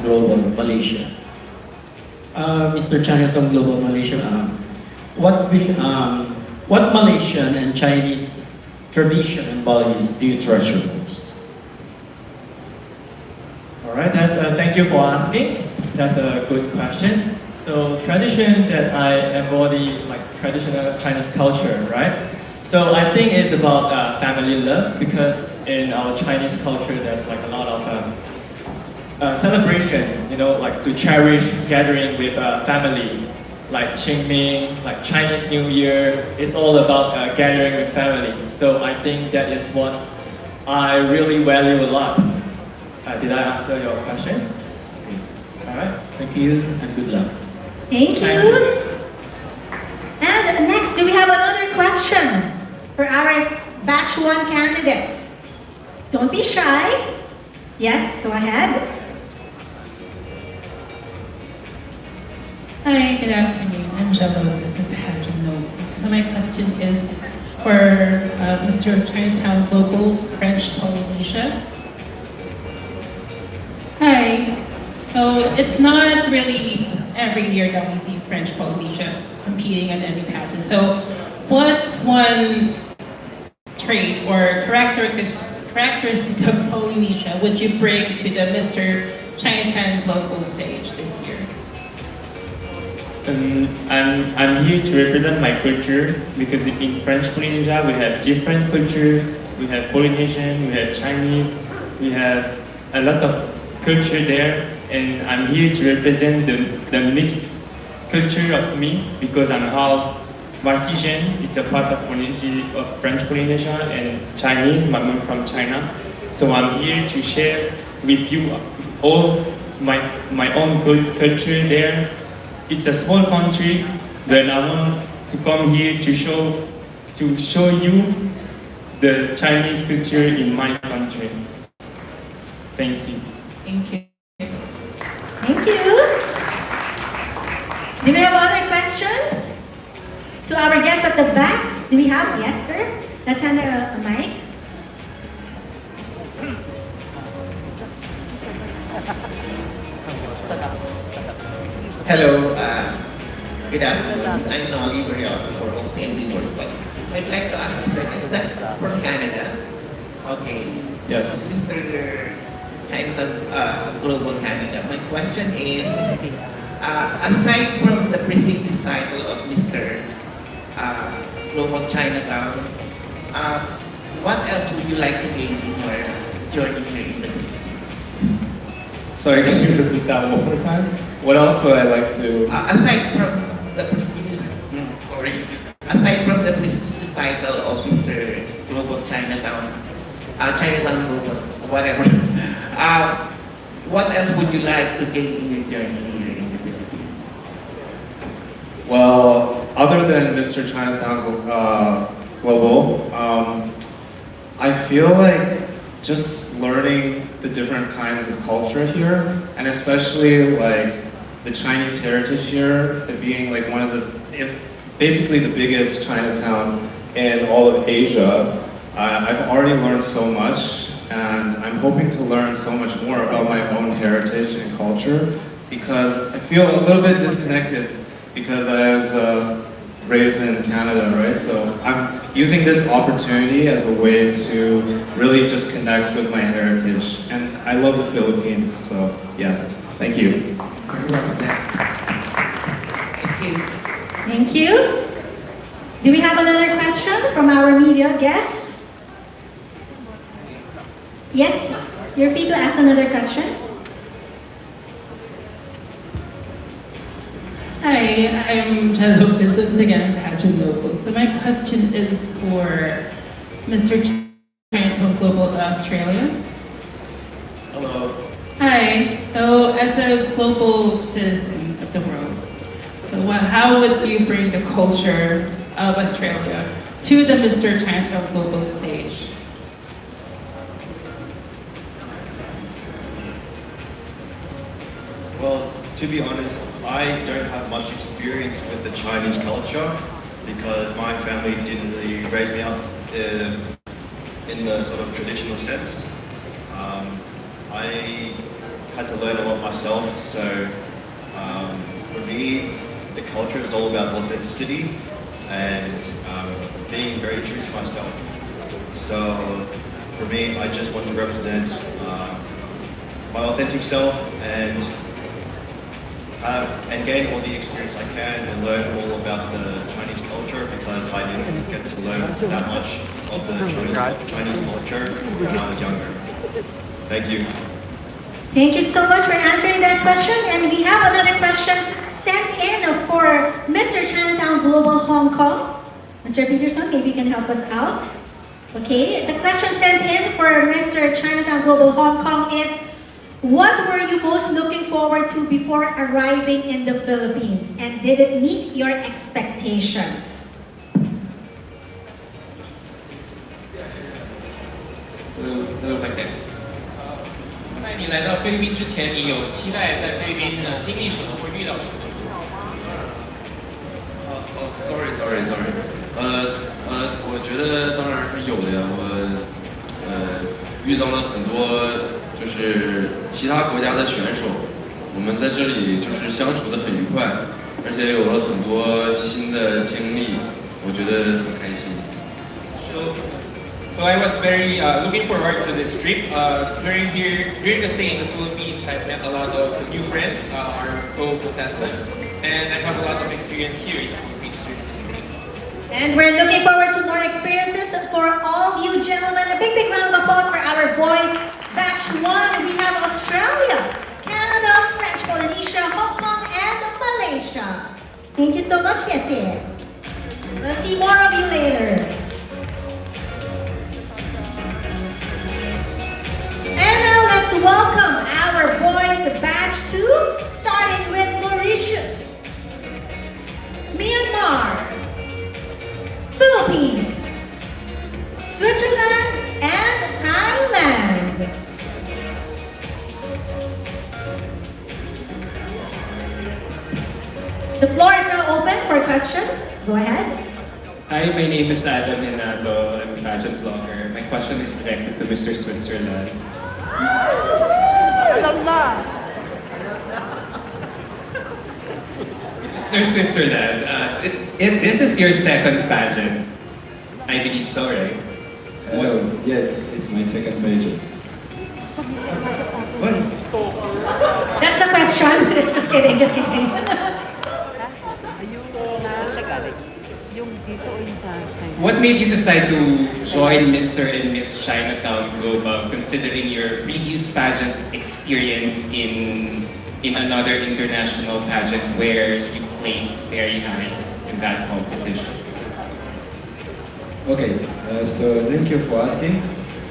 Global Malaysia. Mr. Chinatown Global Malaysia, what Malaysian and Chinese tradition and values do you treasure most? All right, thank you for asking. That's a good question. So tradition that I embody, like traditional Chinese culture, right? So I think it's about family love, because in our Chinese culture there's like a lot of celebration, you know, like to cherish gathering with family, like Qingming, like Chinese New Year. It's all about gathering with family. So I think that is what I really value a lot. Did I answer your question? All right. Thank you and good luck. Thank you. And next, do we have another question for our batch 1 candidates? Don't be shy. Yes, go ahead. Hi, good afternoon. I'm Jello, this is Pageant Note. So my question is for Mr. Chinatown Global French Polynesia. Hi. So it's not really every year that we see French Polynesia competing at any pageant. So what's one trait or characteristic of Polynesia would you bring to the Mr. Chinatown Global stage this year? I'm here to represent my culture, because in French Polynesia we have different culture. We have Polynesian, we have Chinese, we have a lot of culture there, and I'm here to represent the mixed culture of me, because I'm half Marquisian. It's a part of French Polynesia, and Chinese, my mom from China. So I'm here to share with you all my own culture there. It's a small country, but I want to come here to show you the Chinese culture in my country. Thank you. Thank you. Thank you. Do we have other questions? To our guests at the back, do we have? Yes, sir. Let's hand a mic. Hello, good afternoon. I'm Nolly, very often for OPNB World, but I'd like to ask you, is that from Canada? Okay. Yes. Mr. Chinatown Global Canada, my question is, aside from the prestigious title of Mr. Global Chinatown, what else would you like to gain in your journey here in the Philippines? Sorry, can you repeat that one more time? What else would I like to... aside from the prestigious title of Mr. Global Chinatown, Chinatown Global, whatever, what else would you like to gain in your journey here in the Philippines? Well, other than Mr. Chinatown Global, I feel like just learning the different kinds of culture here, and especially like the Chinese heritage here, it being like one of basically the biggest Chinatown in all of Asia. I've already learned so much, and I'm hoping to learn so much more about my own heritage and culture, because I feel a little bit disconnected because I was raised in Canada, right? So I'm using this opportunity as a way to really just connect with my heritage. And I love the Philippines, so yes, thank you. Very well said. Thank you. Thank you. Do we have another question from our media guests? Yes, you're free to ask another question. Hi, I'm Jello. This is again Pageant Local. So my question is for Mr. Chinatown Global Australia. Hello. Hi. So as a global citizen of the world, so how would you bring the culture of Australia to the Mr. Chinatown Global stage? Well, to be honest, I don't have much experience with the Chinese culture because my family didn't really raise me up in the sort of traditional sense. I had to learn a lot myself. So for me, the culture is all about authenticity and being very true to myself. So for me, I just want to represent my authentic self and gain all the experience I can and learn all about the Chinese culture, because I didn't get to learn that much of the Chinese culture when I was younger. Thank you. Thank you so much for answering that question. And we have another question sent in for Mr. Chinatown Global Hong Kong. Mr. Peterson, maybe you can help us out. Okay, the question sent in for Mr. Chinatown Global Hong Kong is, what were you most looking forward to before arriving in the Philippines? And did it meet your expectations? Like that. 在你来到菲律宾之前，你有期待在菲律宾经历什么，会遇到什么？ sorry， 我觉得当然是有的呀。我遇到了很多就是其他国家的选手，我们在这里就是相处得很愉快，而且有了很多新的经历，我觉得很开心。 So I was very looking forward to this trip. During the stay in the Philippines, I've met a lot of new friends, our co-contestants, and I have a lot of experience here in the Philippines during this stay. And we're looking forward to more experiences for all you gentlemen. A big, big round of applause for our boys. Batch 1, we have Australia, Canada, French Polynesia, Hong Kong, and Malaysia. Thank you so much, Yessie. Let's see more of you later. And now let's welcome our boys batch 2, starting with Mauritius, Myanmar, Philippines, Switzerland, and Thailand. The floor is now open for questions. Go ahead. Hi, my name is Adam Hinato. I'm a pageant vlogger. My question is directed to Mr. Switzerland. Mr. Switzerland, this is your second pageant. I believe so, right? Hello. Yes, it's my second pageant. What? That's the question. Just kidding, just kidding. What made you decide to join Mr. and Miss Chinatown Global, considering your previous pageant experience in another international pageant where you placed very high in that competition? Okay, so thank you for asking.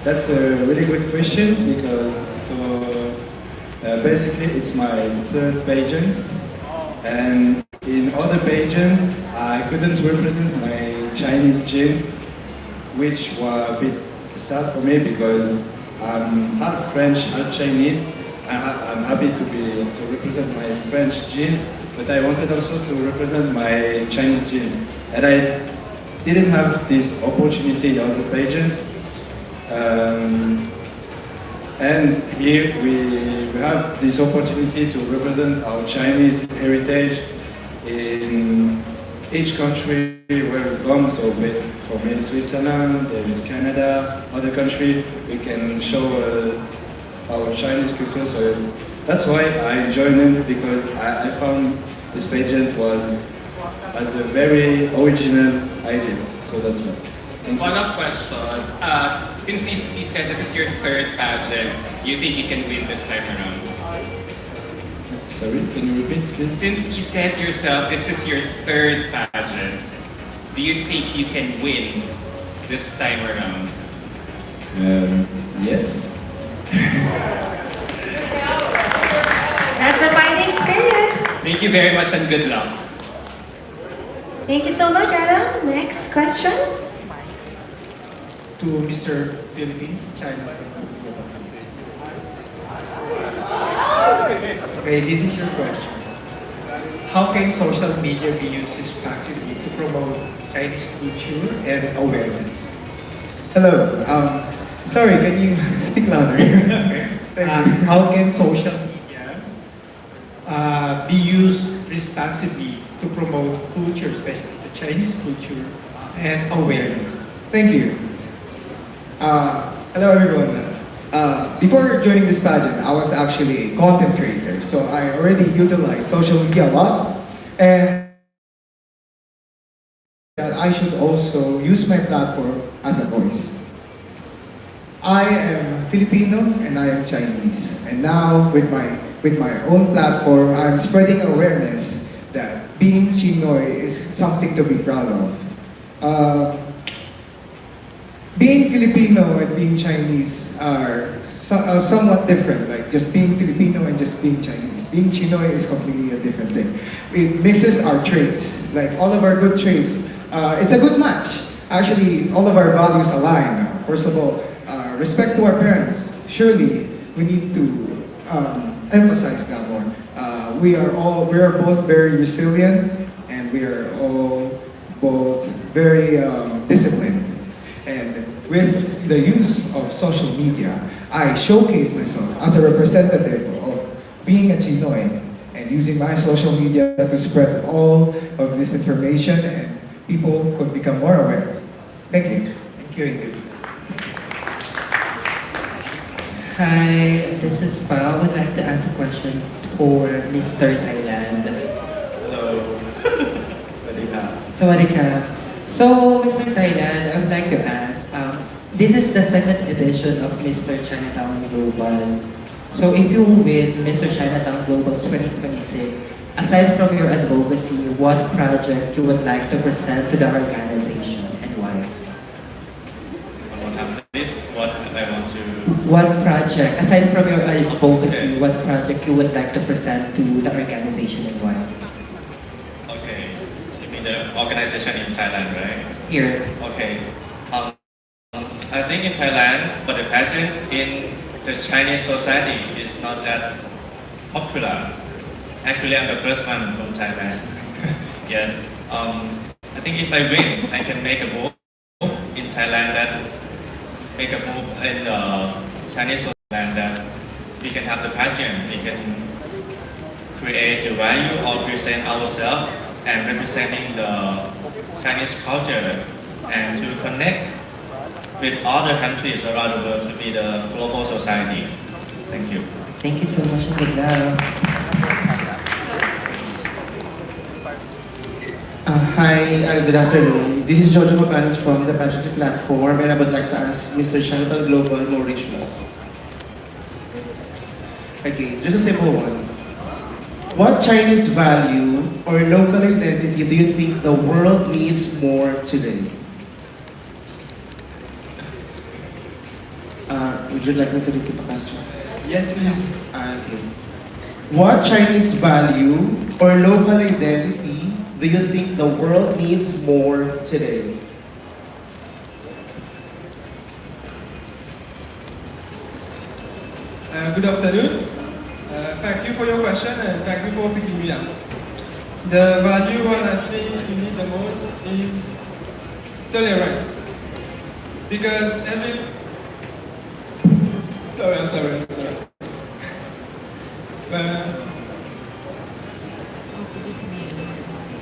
That's a really good question because basically it's my third pageant, and in other pageants I couldn't represent my Chinese genes, which were a bit sad for me because I'm half French, half Chinese. I'm happy to represent my French genes, but I wanted also to represent my Chinese genes, and I didn't have this opportunity in other pageants. And here we have this opportunity to represent our Chinese heritage in each country where we come. So for me, Switzerland, there is Canada, other country, we can show our Chinese culture. So that's why I joined them, because I found this pageant has a very original idea. So that's why. Follow-up question. Since you said this is your third pageant, do you think you can win this time around? Sorry, can you repeat, please? Since you said yourself this is your third pageant, do you think you can win this time around? Yes. That's the fighting spirit. Thank you very much and good luck. Thank you so much, Adam. Next question. To Mr. Philippines, China. Okay, this is your question. How can social media be used responsibly to promote Chinese culture and awareness? Hello. Sorry, can you speak louder? How can social media be used responsibly to promote culture, especially the Chinese culture, and awareness? Thank you. Hello everyone. Before joining this pageant, I was actually a content creator, so I already utilized social media a lot, and that I should also use my platform as a voice. I am Filipino and I am Chinese, and now with my own platform, I'm spreading awareness that being Chinoy is something to be proud of. Being Filipino and being Chinese are somewhat different, like just being Filipino and just being Chinese. Being Chinoy is completely a different thing. It mixes our traits, like all of our good traits. It's a good match. Actually, all of our values align. First of all, respect to our parents. Surely, we need to emphasize that more. We are both very resilient, and we are all both very disciplined. And with the use of social media, I showcase myself as a representative of being a Chinoy and using my social media to spread all of this information, and people could become more aware. Thank you. Thank you, Ingrid. Hi, this is Pa. I would like to ask a question for Mr. Thailand. Hello. Sawadika. So, Mr. Thailand, I would like to ask, this is the second edition of Mr. Chinatown Global. So, if you win Mr. Chinatown Global 2026, aside from your advocacy, what project you would like to present to the organization and why? One more time, please. What I want to... What project, aside from your advocacy, what project you would like to present to the organization and why? Okay. You mean the organization in Thailand, right? Here. Okay. I think in Thailand, for the pageant in the Chinese society is not that popular. Actually, I'm the first one from Thailand. Yes. I think if I win, I can make a move in Thailand that make a move in the Chinese society that we can have the pageant. We can create the value or present ourselves and representing the Chinese culture and to connect with other countries around the world to be the global society. Thank you. Thank you so much, and good luck. Hi, good afternoon. This is Jojo Papanas from the Pageantry Platform, and I would like to ask Mr. Chinatown Global Mauritius. Okay, just a simple one. What Chinese value or local identity do you think the world needs more today? Would you like me to repeat the question? Yes, please. Okay. What Chinese value or local identity do you think the world needs more today? Good afternoon. Thank you for your question and thank you for picking me up. The value what I think you need the most is tolerance. Because I'm sorry.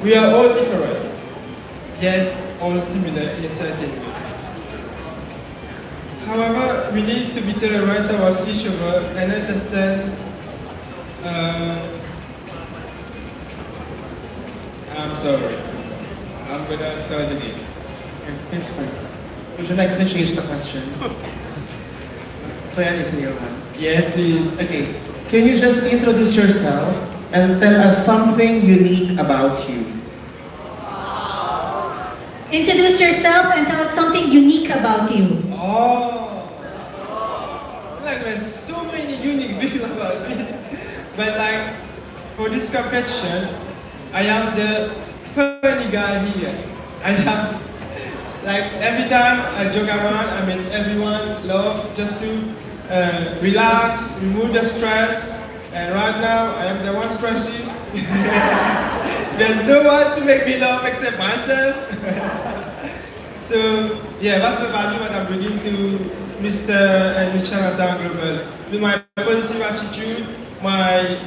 We are all different, yet all similar in a certain way. However, we need to be tolerant towards each other and understand. I'm sorry. I'm gonna start again. It's fine. Would you like to change the question? Plan is in your hand. Yes, please. Okay. Can you just introduce yourself and tell us something unique about you? Introduce yourself and tell us something unique about you. Oh, like there's so many unique things about me. But like for this competition, I am the funny guy here. I am like every time I joke around, I mean everyone love just to relax, remove the stress. And right now I am the one stressing. There's no one to make me laugh except myself. So yeah, that's the value that I'm bringing to Mr. and Miss Chinatown Global. With my positive attitude, my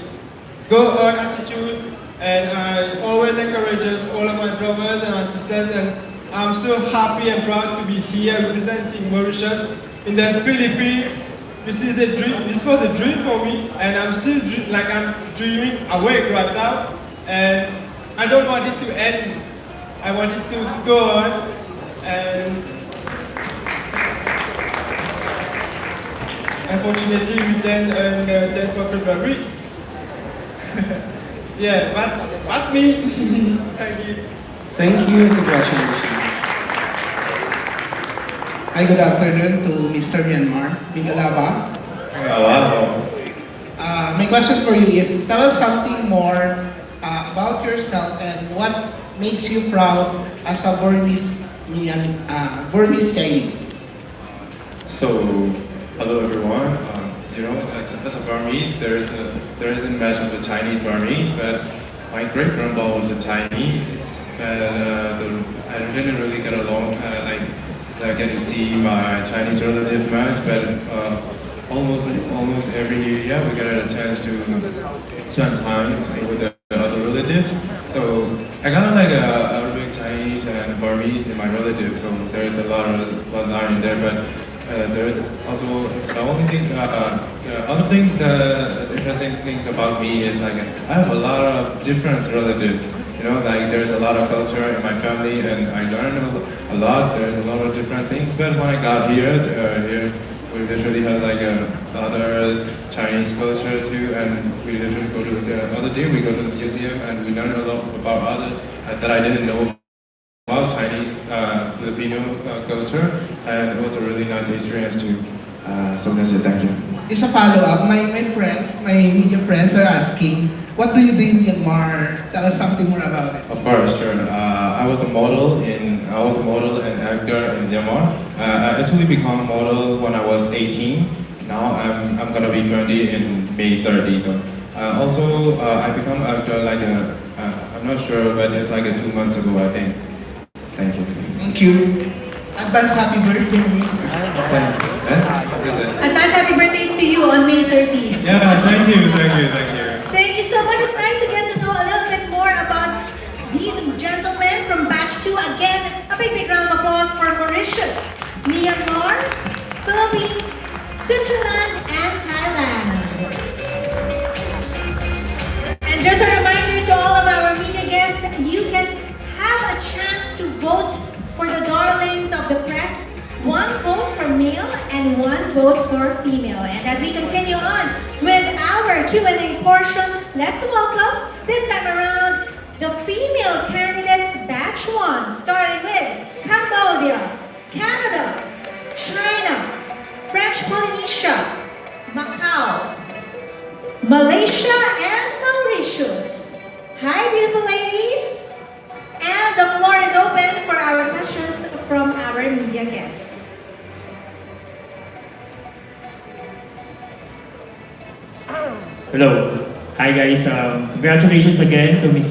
go on attitude, and I always encourages all of my brothers and my sisters, and I'm so happy and proud to be here representing Mauritius in the Philippines. This is a dream. This was a dream for me, and I'm still I'm dreaming awake right now, and I don't want it to end. I want it to go on, and unfortunately we then on the 10th of February. Yeah, that's me. Thank you. Thank you and congratulations. Hi, good afternoon to Mr. Myanmar, Migalaba. My question for you is, tell us something more about yourself and what makes you proud as a Burmese Chinese. So, hello everyone. As a Burmese, there isn't much of a Chinese Burmese, but my great grandpa was a Chinese. I didn't really get along. I get to see my Chinese relatives much, but almost every New Year we get a chance to spend time with the other relatives. So I kind of like a big Chinese and Burmese in my relatives. So there's a lot of bloodline in there, but there's also the only thing. The other things, the interesting things about me is I have a lot of different relatives. There's a lot of culture in my family, and I learned a lot. There's a lot of different things. But when I got here we literally had other Chinese culture too, and we literally go to the other day we go to the museum and we learn a lot about other that I didn't know about Chinese Filipino culture, and it was a really nice experience too. So that's it. Thank you. It's a follow-up. My media friends are asking, what do you do in Myanmar? Tell us something more about it. Of course, sure. I was a model and actor in Myanmar. I actually became a model when I was 18. Now I'm gonna be 20 in May 30. Also, I become an actor I'm not sure, but it's 2 months ago, I think. Thank you. Thank you. Advance happy birthday. Advance happy birthday to you on May 30. Yeah, thank you. Thank you so much. It's nice to get to know a little bit more about these gentlemen from batch 2. Again, a big round of applause for Mauritius, Myanmar, Philippines, Switzerland, and Thailand. And just a reminder to all of our media guests, you can have a chance to vote for the darlings of the press. 1 vote for male and 1 vote for female. And as we continue on with our Q&A portion, let's welcome, this time around, the female candidates batch 1, starting with Cambodia, Canada, China, French Polynesia, Macau, Malaysia, and Mauritius. Hi, beautiful ladies. And the floor is open for our questions from our media guests. Hello. Hi guys. Congratulations again to Miss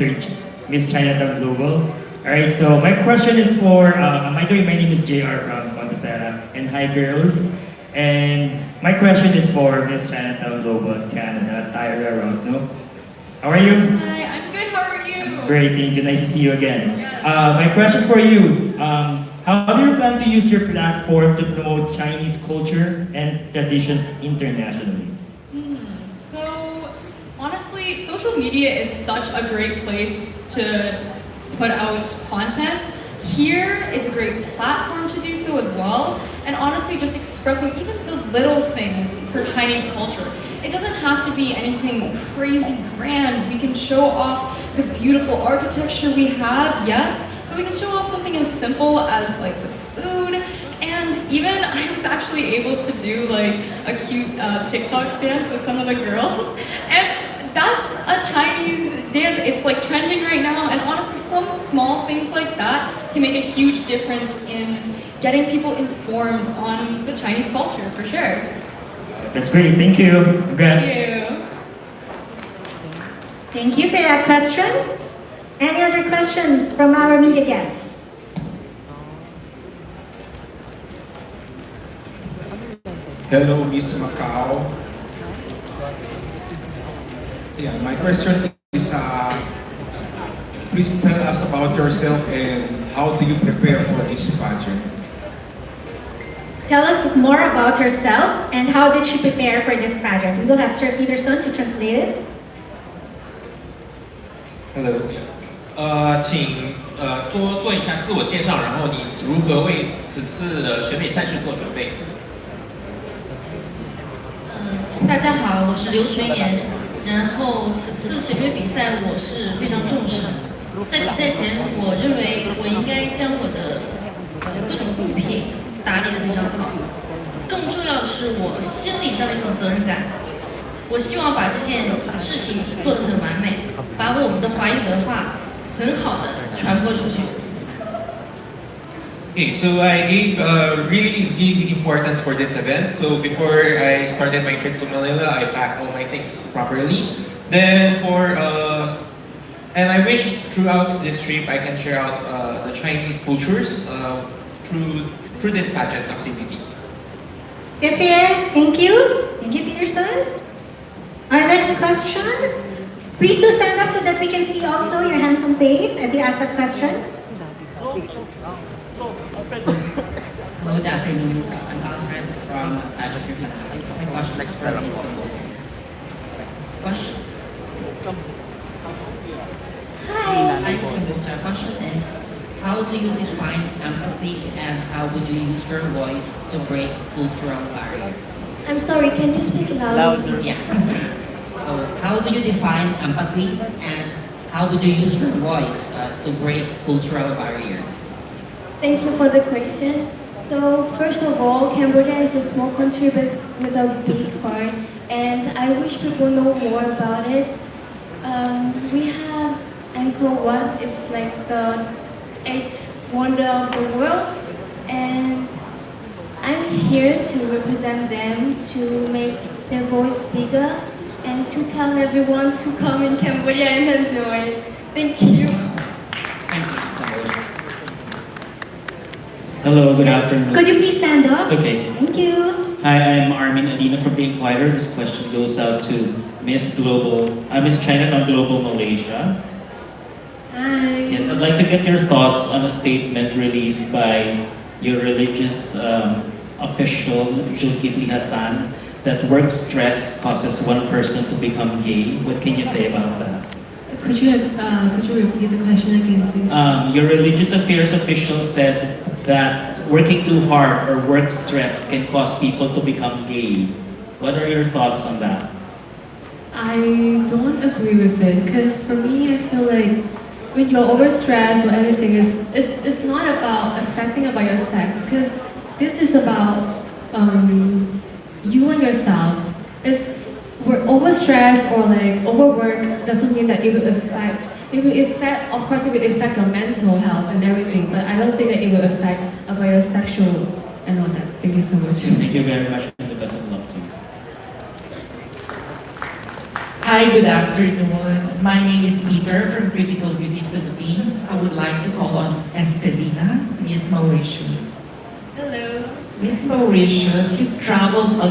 Chinatown Global. Alright, so my question is for, my name is JR from Passawalee. And hi girls. And my question is for Miss Chinatown Global Canada, Tyra, Rosnuk. How are you? Hi, I'm good. How are you? Great, thank you. Nice to see you again. My question for you, how do you plan to use your platform to promote Chinese culture and traditions internationally? So, honestly, social media is such a great place to put out content. Here is a great platform to do so as well. And honestly, just expressing even the little things for Chinese culture. It doesn't have to be anything crazy grand. We can show off the beautiful architecture we have, yes, but we can show off something as simple as the food. And even I was actually able to do a cute TikTok dance with some of the girls. And that's a Chinese dance. It's trending right now. And honestly, some small things like that can make a huge difference in getting people informed on the Chinese culture, for sure. That's great. Thank you. Congrats. Thank you. Thank you for that question. Any other questions from our media guests? Hello, Miss Macau. Yeah, my question is, please tell us about yourself and how do you prepare for this pageant? Tell us more about yourself and how did you prepare for this pageant? We will have Sir Peterson to translate it. Hello. 请做一下自我介绍，然后你如何为此次的选美赛事做准备？大家好，我是刘纯妍。然后此次选美比赛我是非常重视。在比赛前，我认为我应该将我的各种物品打理得非常好。更重要的是我心理上的一种责任感。我希望把这件事情做得很完美，把我们的华裔文化很好的传播出去。 Okay, so I really gave importance for this event. So before I started my trip to Manila, I packed all my things properly. Then and I wish throughout this trip I can share out the Chinese cultures through this pageant activity. Yes, thank you. Thank you, Peterson. Our next question. Please do stand up so that we can see also your handsome face as you ask that question. Good afternoon. I'm Alfred from Geography Fanatics. My question is for Ms. Question. Hi, Ms. Kambucha. Question is, how do you define empathy and how would you use your voice to break cultural barriers? I'm sorry, can you speak louder, please? Yeah. So, how do you define empathy and how would you use your voice to break cultural barriers? Thank you for the question. So, first of all, Cambodia is a small country but with a big heart, and I wish people know more about it. We have Angkor Wat, it's like the 8th wonder of the world, and I'm here to represent them, to make their voice bigger, and to tell everyone to come in Cambodia and enjoy. Thank you. Hello, good afternoon. Could you please stand up? Okay. Thank you. Hi, I'm Armin Adina from The Inquirer. This question goes out to Miss Chinatown Global Malaysia. Hi. Yes, I'd like to get your thoughts on a statement released by your religious official, Zulkifli Hassan, that work stress causes one person to become gay. What can you say about that? Could you repeat the question again, please? Your religious affairs official said that working too hard or work stress can cause people to become gay. What are your thoughts on that? I don't agree with it because for me, I feel like when you're overstressed or anything, it's not about affecting about your sex because this is about you and yourself. We're overstressed or like overwork doesn't mean that it will affect, of course it will affect your mental health and everything, but I don't think that it will affect about your sexual and all that. Thank you so much. Thank you very much and the best of luck to you. Hi, good afternoon. My name is Peter from Critical Beauty Philippines. I would like to call on Estelina, Miss Mauritius. Hello. Miss Mauritius, you've traveled a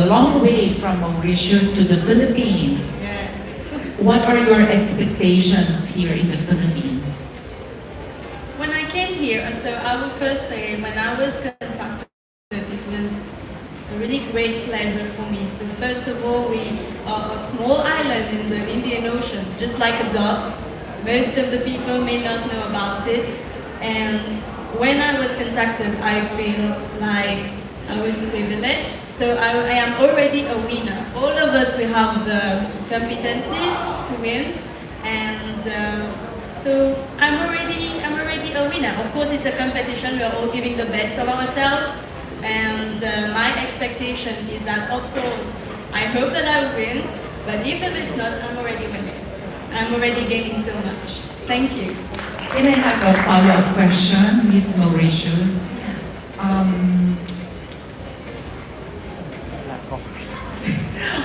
long way from Mauritius to the Philippines. Yes. What are your expectations here in the Philippines? When I came here, so I would first say when I was contacted, it was a really great pleasure for me. So first of all, we are a small island in the Indian Ocean, just like a dot. Most of the people may not know about it. And when I was contacted, I feel like I was privileged. So I am already a winner. All of us, we have the competencies to win. And so I'm already a winner. Of course, it's a competition. We're all giving the best of ourselves. And my expectation is that, of course, I hope that I win. But even if it's not, I'm already winning. I'm already gaining so much. Thank you. Can I have a follow-up question, Miss Mauritius?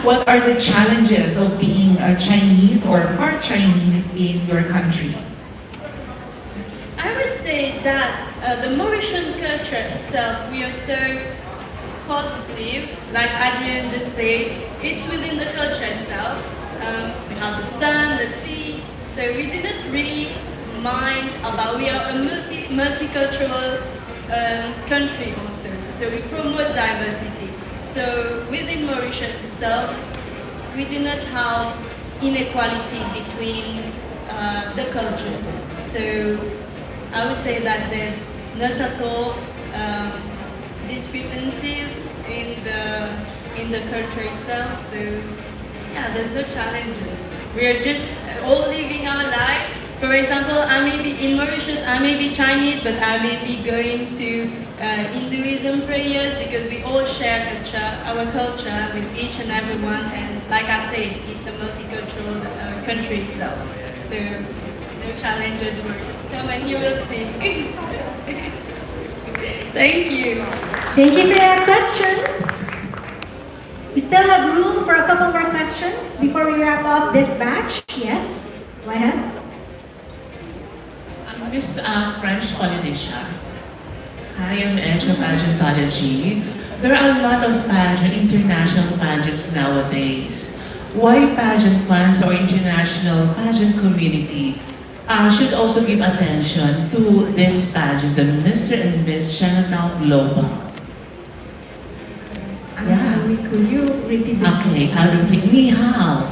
What are the challenges of being a Chinese or part Chinese in your country? I would say that the Mauritian culture itself, we are so positive, like Adrian just said. It's within the culture itself. We have the sun, the sea, so we didn't really mind about. We are a multicultural country also, so we promote diversity. So within Mauritius itself, we do not have inequality between the cultures. So I would say that there's not at all discrepancies in the culture itself. So yeah, there's no challenges. We are just all living our life. For example, I may be in Mauritius, I may be Chinese, but I may be going to Hinduism prayers because we all share our culture with each and every one. And like I said, it's a multicultural country itself. So no challenges, Mauritius. Come and you will see. Thank you. Thank you for that question. We still have room for a couple more questions before we wrap up this batch. Yes, go ahead. Miss French Polynesia. I am into pageantology. There are a lot of international pageants nowadays. Why pageant fans or international pageant community should also give attention to this pageant, the Mr. and Miss Chinatown Global? I'm sorry, could you repeat the Okay, I'll repeat. Ni hao.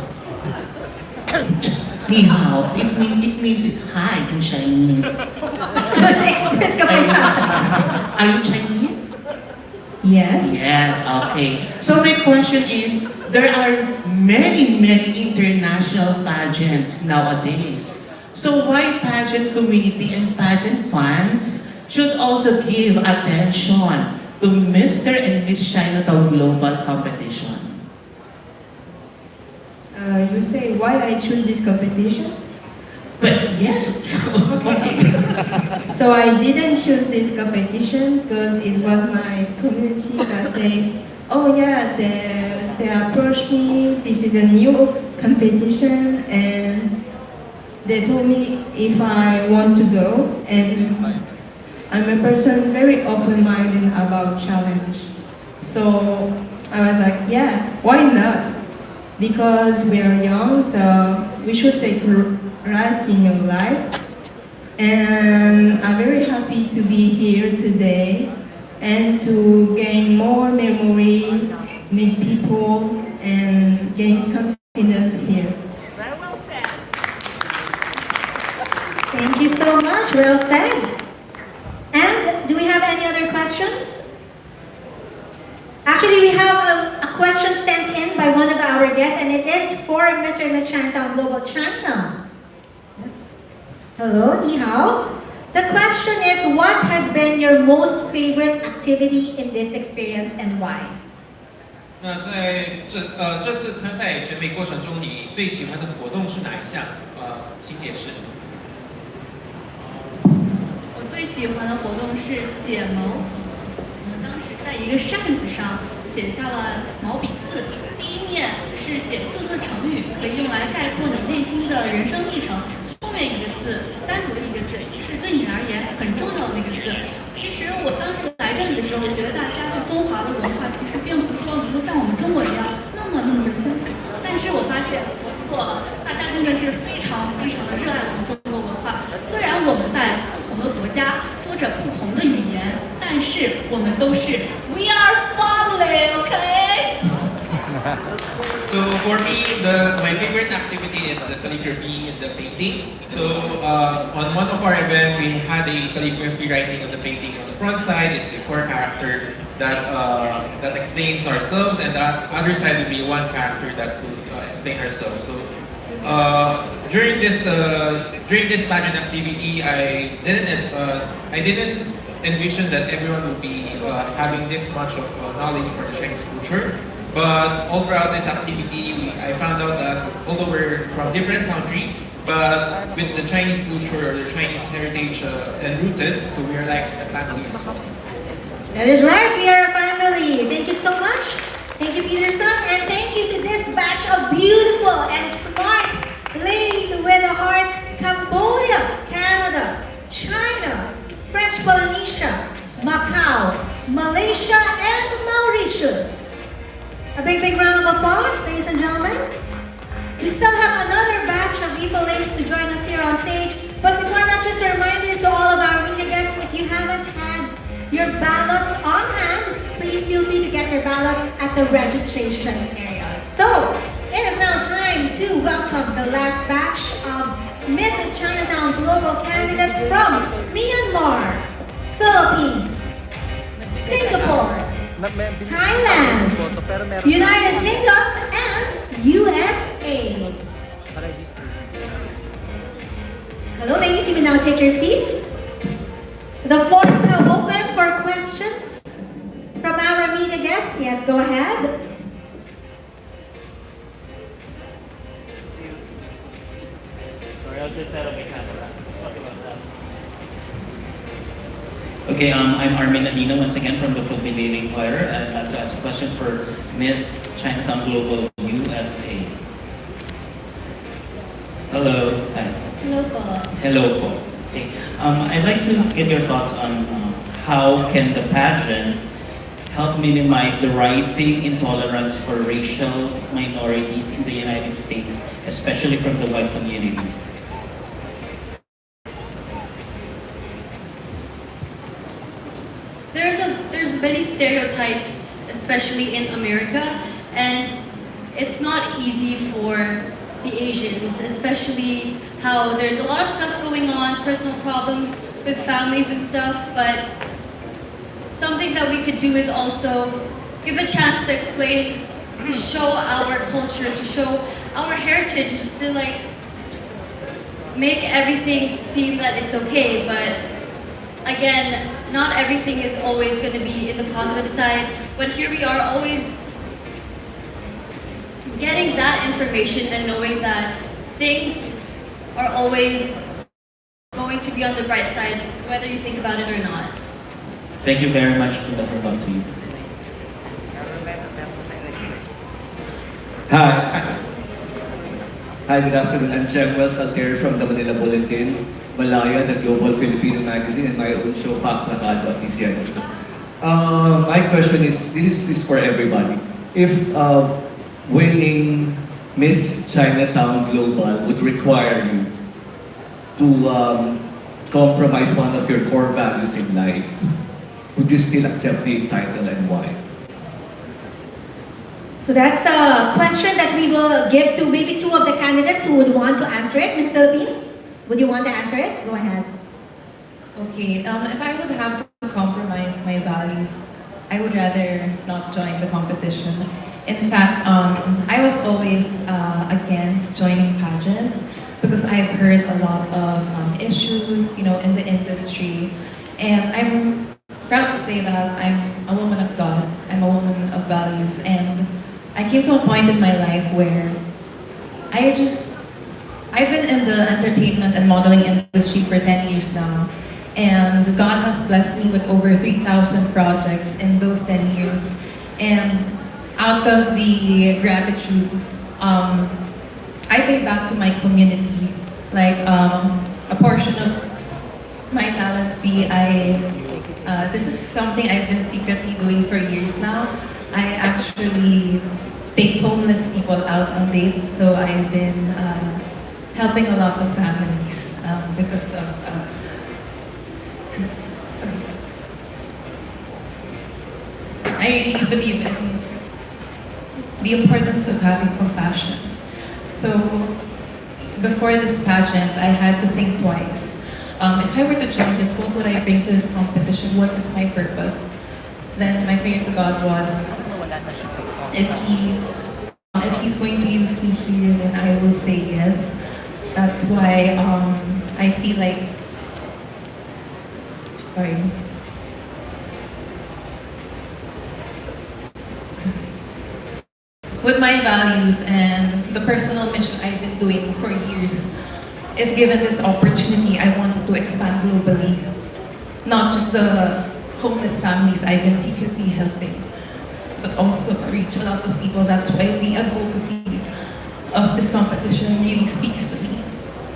Ni hao. It means hi in Chinese. Are you Chinese? Yes. Yes, okay. So my question is, there are many international pageants nowadays. So why pageant community and pageant fans should also give attention to Mr. and Miss Chinatown Global Competition? You say why I choose this competition? But yes. So I didn't choose this competition because it was my community that say, oh yeah, they approached me, this is a new competition, and they told me if I want to go, and I'm a person very open-minded about challenge. So I was like, yeah, why not? Because we are young, so we should take risk in your life. And I'm very happy to be here today and to gain more memory, meet people, and gain confidence here. Very well said. Thank you so much. Well said. And do we have any other questions? Actually, we have a question sent in by one of our guests, and it is for Mr. and Miss Chinatown Global China. Yes. Hello, ni hao. The question is, what has been your most favorite activity in this experience and why? 那在这次参赛选美过程中，你最喜欢的活动是哪一项？请解释。我最喜欢的活动是写毛笔。我们当时在一个扇子上写下了毛笔字，第一面是写4个成语，可以用来概括你内心的人生历程。后面一个字，单独的一个字，是对你而言很重要的那个字。其实我当时来这里的时候，觉得大家对中华的文化其实并不是说能够像我们中国人一样那么清楚。但是我发现我错了，大家真的是非常的热爱我们中国文化。虽然我们在不同的国家说着不同的语言，但是我们都是 We are family, okay? So for me, my favorite activity is the calligraphy and the painting. So on one of our events, we had a calligraphy writing on the painting. On the front side, it's a 4 character that explains ourselves, and the other side would be 1 character that could explain ourselves. So during this pageant activity, I didn't envision that everyone would be having this much of knowledge for the Chinese culture. But all throughout this activity, I found out that although we're from different countries, but with the Chinese culture or the Chinese heritage enrooted, so we are like a family as well. That is right, we are a family. Thank you so much. Thank you, Peterson, and thank you to this batch of beautiful and smart ladies with a heart. Cambodia, Canada, China, French Polynesia, Macau, Malaysia, and Mauritius. beautiful ladies to join us here on stage. But before that, just a reminder to all of our media guests, if you haven't had your ballots on hand, please feel free to get your ballots at the registration area. So, it is now time to welcome the last batch of Miss Chinatown Global candidates from Myanmar, Philippines, Singapore, Thailand, United Kingdom, and USA. Hello ladies, you may now take your seats. The floor is now open for questions from our media guests. Yes, go ahead. Sorry, I'll just set up my camera. Sorry about that. Okay, I'm Armin Anino once again from the Philippine Daily Inquirer. I'd like to ask a question for Miss Chinatown Global USA. Hello. Hi. Hello po. Hello po. Okay. I'd like to get your thoughts on how can the pageant help minimize the rising intolerance for racial minorities in the United States, especially from the white communities. There's many stereotypes, especially in America, and it's not easy for the Asians, especially how there's a lot of stuff going on, personal problems with families and stuff, but something that we could do is also give a chance to explain, to show our culture, to show our heritage, and just to like make everything seem that it's okay. But again, not everything is always going to be in the positive side, but here we are always getting that information and knowing that things are always going to be on the bright side, whether you think about it or not. Thank you very much. That's about to you. Hi. Hi, good afternoon. I'm Chen from the Manila Bulletin, Malaya, the Global Filipino magazine, and my own show, Pak Plakado at TCN. My question is, this is for everybody. If winning Miss Chinatown Global would require you to compromise one of your core values in life, would you still accept the title and why? So that's a question that we will give to maybe two of the candidates who would want to answer it. Miss Philippines, would you want to answer it? Go ahead. Okay, if I would have to compromise my values, I would rather not join the competition. In fact, I was always against joining pageants because I've heard a lot of issues, in the industry. And I'm proud to say that I'm a woman of God. I'm a woman of values. And I came to a point in my life where I've been in the entertainment and modeling industry for 10 years now. And God has blessed me with over 3,000 projects in those 10 years. And out of the gratitude, I pay back to my community, like a portion of my talent fee. This is something I've been secretly doing for years now. I actually take homeless people out on dates, so I've been helping a lot of families because of. Sorry. I really believe in the importance of having compassion. So before this pageant, I had to think twice. If I were to join this, what would I bring to this competition? What is my purpose? Then my prayer to God was, if He's going to use me here, then I will say yes. That's why I feel like, sorry. With my values and the personal mission I've been doing for years, if given this opportunity, I wanted to expand globally. Not just the homeless families I've been secretly helping, but also reach a lot of people. That's why the advocacy of this competition really speaks to me.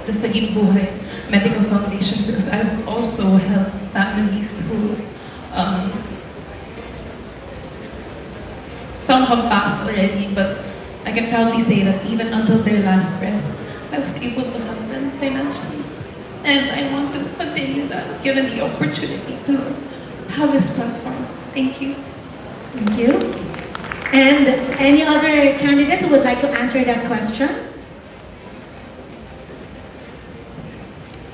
The Saging Buhay Medical Foundation, because I've also helped families who some have passed already, but I can proudly say that even until their last breath, I was able to help them financially. And I want to continue that, given the opportunity to have this platform. Thank you. Thank you. And any other candidate who would like to answer that question?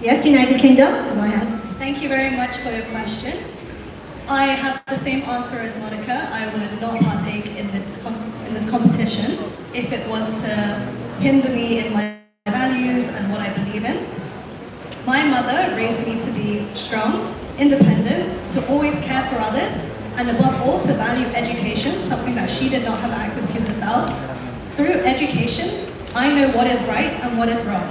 Yes, United Kingdom, go ahead. Thank you very much for your question. I have the same answer as Monica. I would not partake in this competition if it was to hinder me in my values and what I believe in. My mother raised me to be strong, independent, to always care for others, and above all to value education, something that she did not have access to herself. Through education, I know what is right and what is wrong.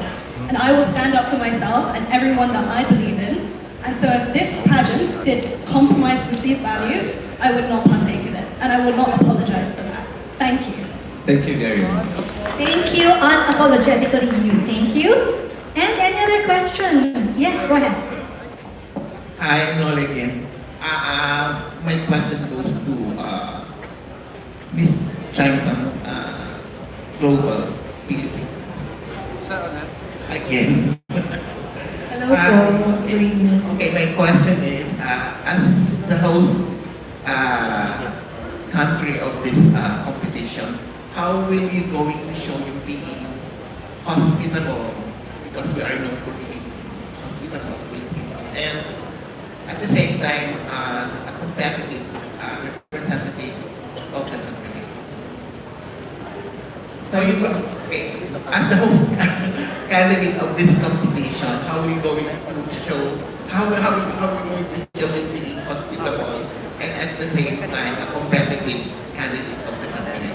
And I will stand up for myself and everyone that I believe in. And so if this pageant did compromise with these values, I would not partake in it. And I would not apologize for that. Thank you. Thank you very much. Thank you, unapologetically you. Thank you. And any other question? Yes, go ahead. I'm Noel again. My question goes to Miss Chinatown Global Philippines. Again. Hello po. Okay, my question is, as the host country of this competition, how will you going to show you being hospitable? Because we are known for being hospitable and at the same time a competitive representative of the country. So you go, okay, as the host candidate of this competition, how are we going to show, how are we going to show it being hospitable and at the same time a competitive candidate of the country?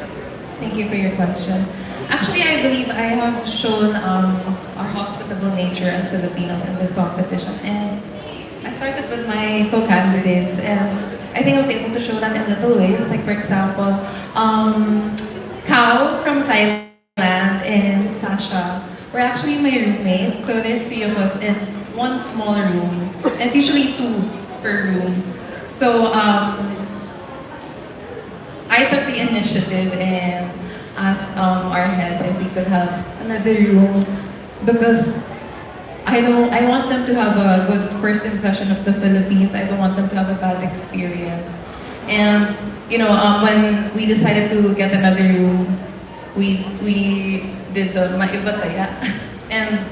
Thank you for your question. Actually, I believe I have shown our hospitable nature as Filipinos in this competition. And I started with my co-candidates, and I think I was able to show that in little ways. Like, for example, Kao from Thailand and Sasha were actually my roommates. So there's 3 of us in one small room. And it's usually 2 per room. So I took the initiative and asked our head if we could have another room because I want them to have a good first impression of the Philippines. I don't want them to have a bad experience. And you know, when we decided to get another room, we did the maibataya, and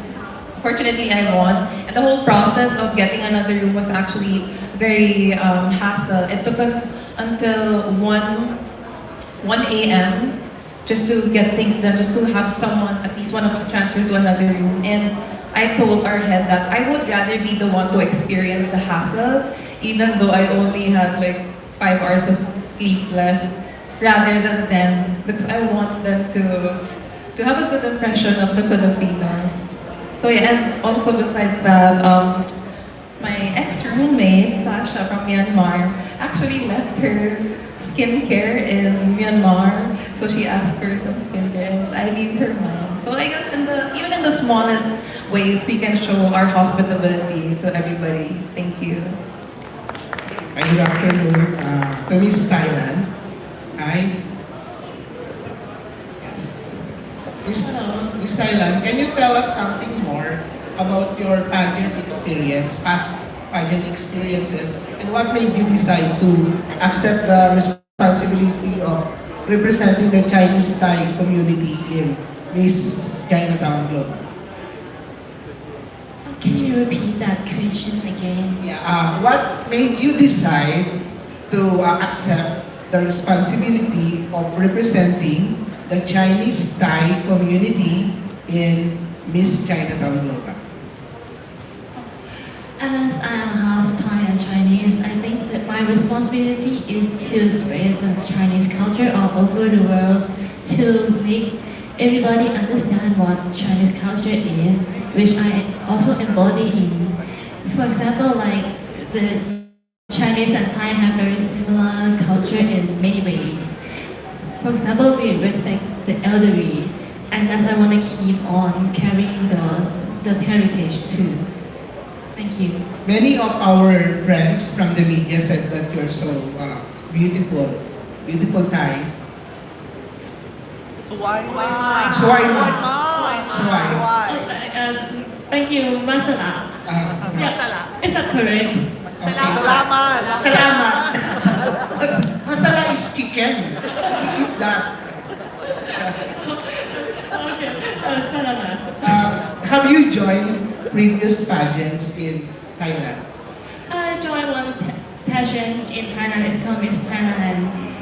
fortunately I won. And the whole process of getting another room was actually very hassle. It took us until 1 a.m. just to get things done, just to have someone, at least one of us, transfer to another room. And I told our head that I would rather be the one to experience the hassle, even though I only had like 5 hours of sleep left, rather than them, because I want them to have a good impression of the Filipinos. So yeah, and also besides that, my ex-roommate, Sasha from Myanmar, actually left her skincare in Myanmar. So she asked for some skincare and I gave her mine. So I guess even in the smallest ways, we can show our hospitality to everybody. Thank you. Hi, good afternoon. To Miss Thailand. Hi. Yes. Miss Thailand, can you tell us something more about your pageant experience, past pageant experiences, and what made you decide to accept the responsibility of representing the Chinese Thai community in Miss Chinatown Global? Can you repeat that question again? Yeah. What made you decide to accept the responsibility of representing the Chinese Thai community in Miss Chinatown Global? As I am half Thai and Chinese, I think that my responsibility is to spread the Chinese culture all over the world, to make everybody understand what Chinese culture is, which I also embody in. For example, like the Chinese and Thai have very similar culture in many ways. For example, we respect the elderly, and thus I want to keep on carrying those heritage too. Thank you. Many of our friends from the media said that you're so beautiful Thai. So why? Thank you, masala. Yeah, is that correct? Salamat. Salamat. Masala is chicken. Eat that. Okay, salamat. Have you joined previous pageants in Thailand? I joined one pageant in Thailand. It's called Miss Thailand.